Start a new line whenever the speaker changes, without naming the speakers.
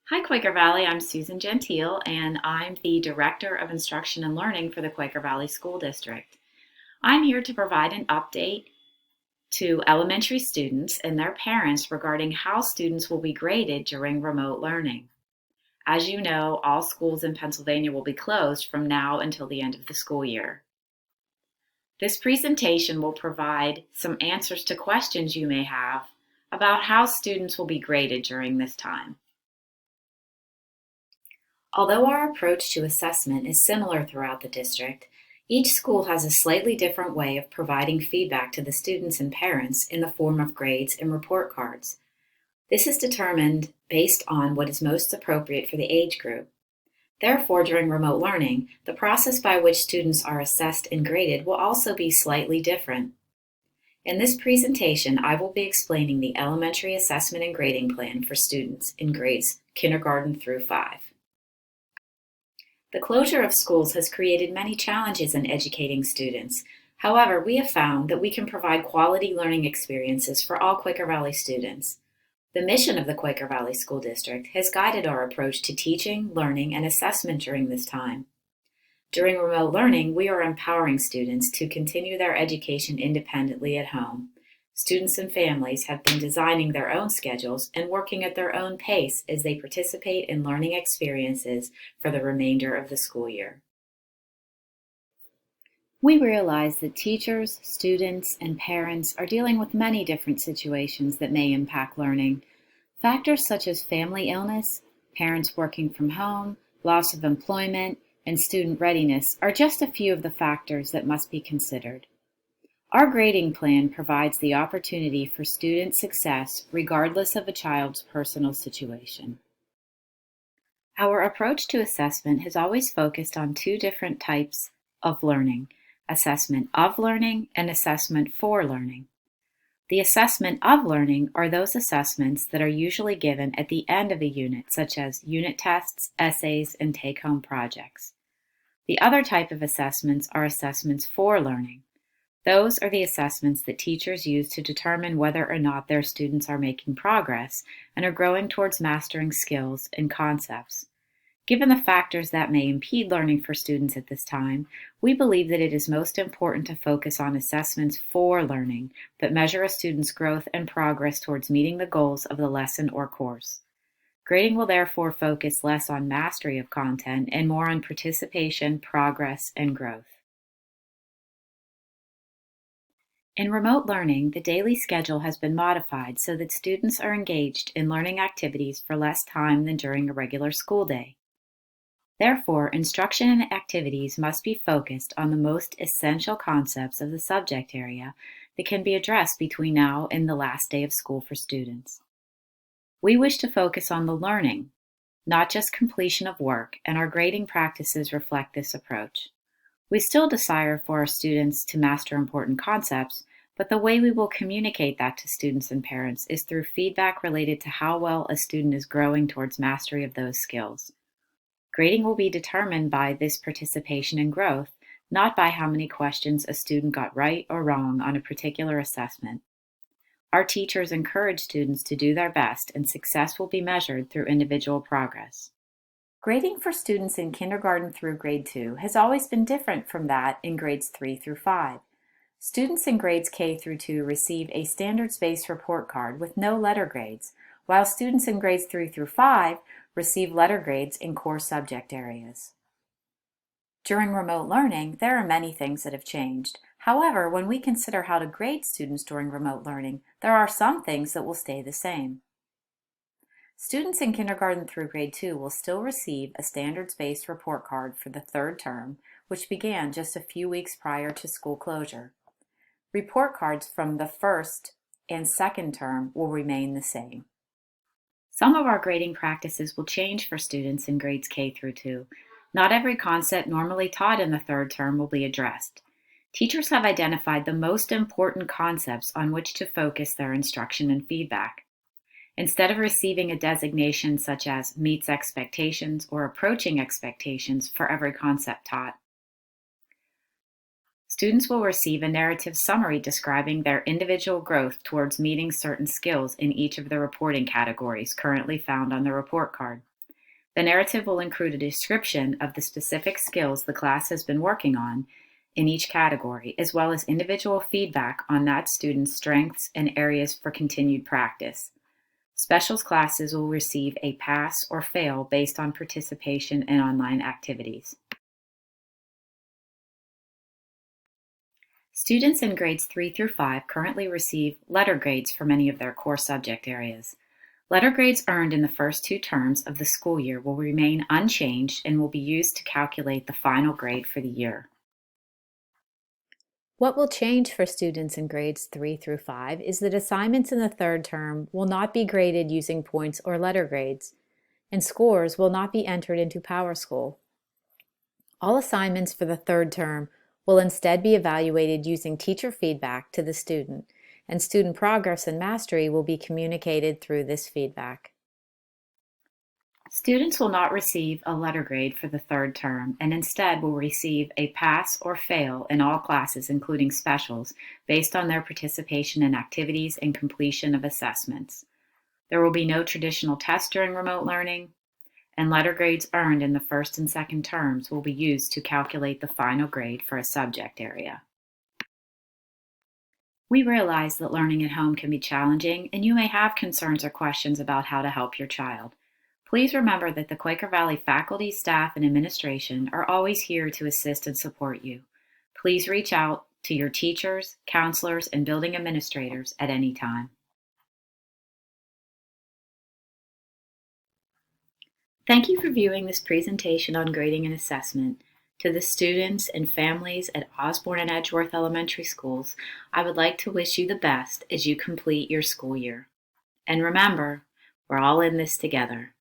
Hi, Quaker Valley. I'm Susan Gentile, and I'm the Director of Instruction and Learning for the Quaker Valley School District. I'm here to provide an update to elementary students and their parents regarding how students will be graded during remote learning. As you know, all schools in Pennsylvania will be closed from now until the end of the school year. This presentation will provide some answers to questions you may have about how students will be graded during this time. Although our approach to assessment is similar throughout the district, each school has a slightly different way of providing feedback to the students and parents in the form of grades and report cards. This is determined based on what is most appropriate for the age group. Therefore, during remote learning, the process by which students are assessed and graded will also be slightly different. In this presentation, I will be explaining the elementary assessment and grading plan for students in grades kindergarten through 5. The closure of schools has created many challenges in educating students. However, we have found that we can provide quality learning experiences for all Quaker Valley students. The mission of the Quaker Valley School District has guided our approach to teaching, learning, and assessment during this time. During remote learning, we are empowering students to continue their education independently at home. Students and families have been designing their own schedules and working at their own pace as they participate in learning experiences for the remainder of the school year. We realize that teachers, students, and parents are dealing with many different situations that may impact learning. Factors such as family illness, parents working from home, loss of employment, and student readiness are just a few of the factors that must be considered. Our grading plan provides the opportunity for student success regardless of a child's personal situation. Our approach to assessment has always focused on two different types of learning: assessment of learning and assessment for learning. The assessment of learning are those assessments that are usually given at the end of a unit, such as unit tests, essays, and take-home projects. The other type of assessments are assessments for learning. Those are the assessments that teachers use to determine whether or not their students are making progress and are growing towards mastering skills and concepts. Given the factors that may impede learning for students at this time, we believe that it is most important to focus on assessments for learning that measure a student's growth and progress towards meeting the goals of the lesson or course. Grading will therefore focus less on mastery of content and more on participation, progress, and growth. In remote learning, the daily schedule has been modified so that students are engaged in learning activities for less time than during a regular school day. Therefore, instruction and activities must be focused on the most essential concepts of the subject area that can be addressed between now and the last day of school for students. We wish to focus on the learning, not just completion of work, and our grading practices reflect this approach. We still desire for our students to master important concepts, but the way we will communicate that to students and parents is through feedback related to how well a student is growing towards mastery of those skills. Grading will be determined by this participation and growth, not by how many questions a student got right or wrong on a particular assessment. Our teachers encourage students to do their best, and success will be measured through individual progress. Grading for students in kindergarten through grade 2 has always been different from that in grades 3 through 5. Students in grades K through 2 receive a standards-based report card with no letter grades, while students in grades 3 through 5 receive letter grades in core subject areas. During remote learning, there are many things that have changed. However, when we consider how to grade students during remote learning, there are some things that will stay the same. Students in kindergarten through grade 2 will still receive a standards-based report card for the third term, which began just a few weeks prior to school closure. Report cards from the first and second term will remain the same. Some of our grading practices will change for students in grades K through 2. Not every concept normally taught in the third term will be addressed. Teachers have identified the most important concepts on which to focus their instruction and feedback. Instead of receiving a designation such as meets expectations or approaching expectations for every concept taught, students will receive a narrative summary describing their individual growth towards meeting certain skills in each of the reporting categories currently found on the report card. The narrative will include a description of the specific skills the class has been working on in each category, as well as individual feedback on that student's strengths and areas for continued practice. Specials classes will receive a pass or fail based on participation in online activities. Students in grades 3 through 5 currently receive letter grades for many of their core subject areas. Letter grades earned in the first 2 terms of the school year will remain unchanged and will be used to calculate the final grade for the year.
What will change for students in grades 3 through 5 is that assignments in the third term will not be graded using points or letter grades, and scores will not be entered into PowerSchool. All assignments for the third term will instead be evaluated using teacher feedback to the student, and student progress and mastery will be communicated through this feedback.
Students will not receive a letter grade for the third term and instead will receive a pass or fail in all classes, including specials, based on their participation in activities and completion of assessments. There will be no traditional tests during remote learning, and letter grades earned in the first and second terms will be used to calculate the final grade for a subject area. We realize that learning at home can be challenging, and you may have concerns or questions about how to help your child. Please remember that the Quaker Valley faculty, staff, and administration are always here to assist and support you. Please reach out to your teachers, counselors, and building administrators at any time. Thank you for viewing this presentation on grading and assessment. To the students and families at Osborne and Edgeworth Elementary Schools, I would like to wish you the best as you complete your school year. And remember, we're all in this together.